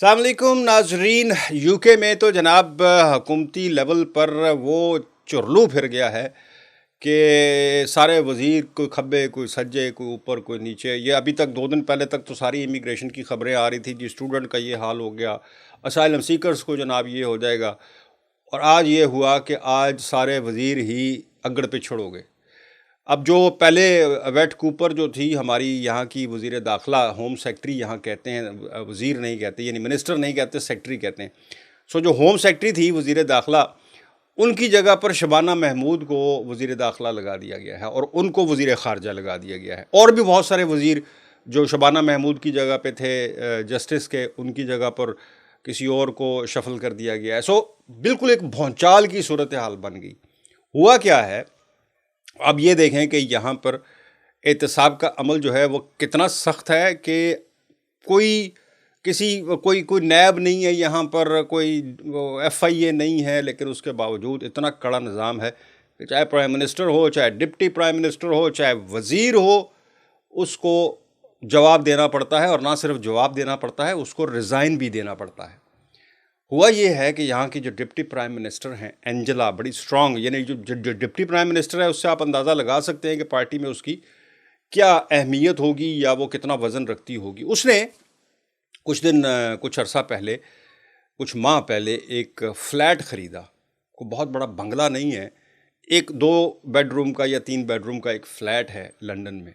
अस्सलाम वालेकुम नाजरीन। यूके में तो जनाब हुकूमती लेवल पर वो चुरलू फिर गया है कि सारे वज़ीर कोई खब्बे कोई सज्जे कोई ऊपर कोई नीचे। ये अभी तक 2 दिन पहले तक तो सारी इमिग्रेशन की खबरें आ रही थी कि स्टूडेंट का ये हाल हो गया, असाइलम सीकर्स को जनाब ये हो जाएगा। और आज ये हुआ कि आज सारे वज़ीर ही अगड़ पिछड़ हो गए। अब जो पहले वेट कूपर जो थी हमारी यहाँ की वज़ीर दाखिला, होम सेक्रेटरी यहाँ कहते हैं, वज़ीर नहीं कहते, यानी मिनिस्टर नहीं कहते, सेक्रेटरी कहते हैं। सो जो होम सेक्रेटरी थी वज़ीर दाखिला, उनकी जगह पर शबाना महमूद को वज़ीर दाखिला लगा दिया गया है और उनको वज़ीर ख़ारजा लगा दिया गया है। और भी बहुत सारे वज़ीर जो शबाना महमूद की जगह पे थे जस्टिस के, उनकी जगह पर किसी और को शफल कर दिया गया है। सो बिल्कुल एक भौचाल की सूरत हाल बन गई। हुआ क्या है, अब ये देखें कि यहाँ पर एहतसाब का अमल जो है वो कितना सख्त है कि कोई कोई नैब नहीं है यहाँ पर, कोई FIA नहीं है, लेकिन उसके बावजूद इतना कड़ा निज़ाम है कि चाहे प्राइम मिनिस्टर हो, चाहे डिप्टी प्राइम मिनिस्टर हो, चाहे वज़ीर हो, उसको जवाब देना पड़ता है। और ना सिर्फ जवाब देना पड़ता है, उसको रिज़ाइन भी देना पड़ता है। हुआ ये है कि यहाँ की जो डिप्टी प्राइम मिनिस्टर हैं एंजेला, बड़ी स्ट्रॉन्ग, यानी जो डिप्टी प्राइम मिनिस्टर है उससे आप अंदाज़ा लगा सकते हैं कि पार्टी में उसकी क्या अहमियत होगी या वो कितना वज़न रखती होगी। उसने कुछ अरसा पहले, कुछ माह पहले एक फ़्लैट ख़रीदा। को बहुत बड़ा बंगला नहीं है, एक 2 बेडरूम का या 3 बेडरूम का एक फ़्लैट है लंदन में।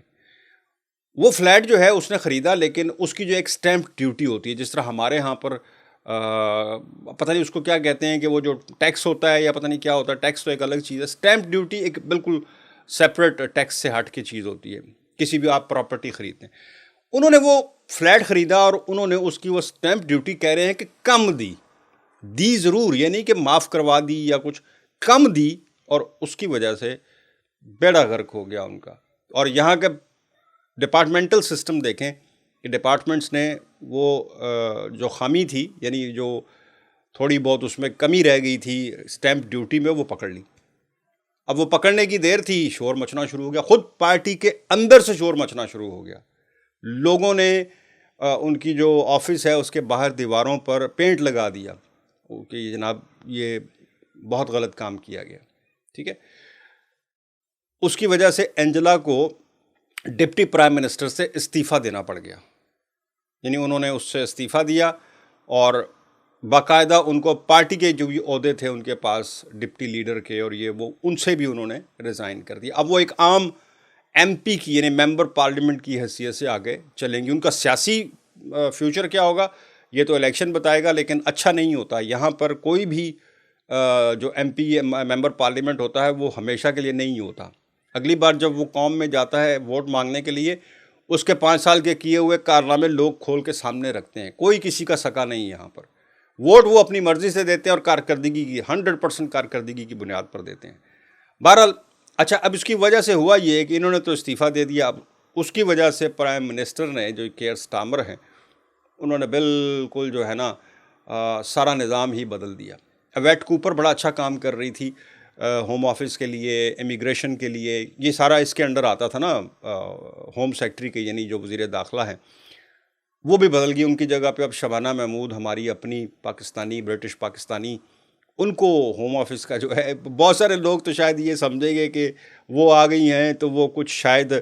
वो फ्लैट जो है उसने ख़रीदा, लेकिन उसकी जो एक स्टैम्प ड्यूटी होती है, जिस तरह हमारे यहाँ पर पता नहीं उसको क्या कहते हैं कि वो जो टैक्स होता है या पता नहीं क्या होता है, टैक्स तो एक अलग चीज़ है, स्टैम्प ड्यूटी एक बिल्कुल सेपरेट टैक्स से हट के चीज़ होती है। किसी भी आप प्रॉपर्टी ख़रीदते हैं, उन्होंने वो फ्लैट ख़रीदा और उन्होंने उसकी वो स्टैम्प ड्यूटी कह रहे हैं कि कम दी ज़रूर, यानी कि माफ़ करवा दी या कुछ कम दी, और उसकी वजह से बेड़ा गर्क हो गया उनका। और यहाँ के डिपार्टमेंटल सिस्टम देखें कि डिपार्टमेंट्स ने वो जो खामी थी, यानी जो थोड़ी बहुत उसमें कमी रह गई थी स्टैम्प ड्यूटी में, वो पकड़ ली। अब वो पकड़ने की देर थी, शोर मचना शुरू हो गया, खुद पार्टी के अंदर से शोर मचना शुरू हो गया। लोगों ने उनकी जो ऑफिस है उसके बाहर दीवारों पर पेंट लगा दिया कि जनाब ये बहुत गलत काम किया गया। ठीक है, उसकी वजह से एंजेला को डिप्टी प्राइम मिनिस्टर से इस्तीफ़ा देना पड़ गया। यानी उन्होंने उससे इस्तीफ़ा दिया और बाकायदा उनको पार्टी के जो भी ओहदे थे उनके पास, डिप्टी लीडर के और ये वो, उनसे भी उन्होंने रिज़ाइन कर दिया। अब वो एक आम MP की, यानी मेंबर पार्लियामेंट की हैसियत से आगे चलेंगी। उनका सियासी फ्यूचर क्या होगा ये तो इलेक्शन बताएगा, लेकिन अच्छा नहीं होता। यहाँ पर कोई भी जो MP मेंबर पार्लियामेंट होता है वो हमेशा के लिए नहीं होता। अगली बार जब वो कौम में जाता है वोट मांगने के लिए, उसके 5 साल के किए हुए कारनामे लोग खोल के सामने रखते हैं। कोई किसी का सका नहीं यहाँ पर। वोट वो अपनी मर्ज़ी से देते हैं और कारकर्दगी की 100% कारकर्दगी की बुनियाद पर देते हैं। बहरहाल, अच्छा, अब इसकी वजह से हुआ ये कि इन्होंने तो इस्तीफ़ा दे दिया। अब उसकी वजह से प्राइम मिनिस्टर ने, जो केयर स्टार्मर हैं, उन्होंने बिल्कुल जो है ना सारा निज़ाम ही बदल दिया। वेट कूपर बड़ा अच्छा काम कर रही थी होम ऑफिस के लिए, इमिग्रेशन के लिए, ये सारा इसके अंडर आता था ना, होम सेक्रेटरी के, यानी जो वज़ीर दाखिला हैं, वो भी बदल गई। उनकी जगह पे अब शबाना महमूद, हमारी अपनी पाकिस्तानी, ब्रिटिश पाकिस्तानी, उनको होम ऑफिस का जो है, बहुत सारे लोग तो शायद ये समझेंगे कि वो आ गई हैं तो वो कुछ शायद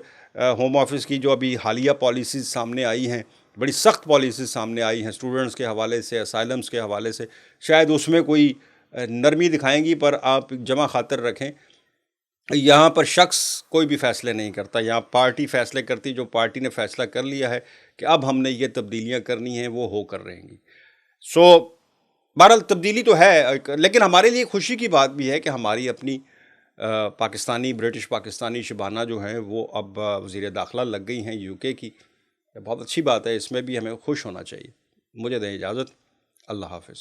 होम ऑफिस की जो अभी हालिया पॉलिसीज़ सामने आई हैं, बड़ी सख्त पॉलिसीज़ सामने आई हैं स्टूडेंट्स के हवाले से, असाइलम्स के हवाले से, शायद उसमें कोई नरमी दिखाएंगी। पर आप जमा खातर रखें, यहाँ पर शख्स कोई भी फ़ैसले नहीं करता, यहाँ पार्टी फ़ैसले करती। जो पार्टी ने फ़ैसला कर लिया है कि अब हमने ये तब्दीलियाँ करनी हैं, वो हो कर रहेंगी। सो बहरहाल तब्दीली तो है, लेकिन हमारे लिए खुशी की बात भी है कि हमारी अपनी पाकिस्तानी, ब्रिटिश पाकिस्तानी शबाना जो हैं वो अब वज़ीर दाखिला लग गई हैं UK की। बहुत अच्छी बात है, इसमें भी हमें खुश होना चाहिए। मुझे दें इजाज़त, अल्लाह हाफ़िज़।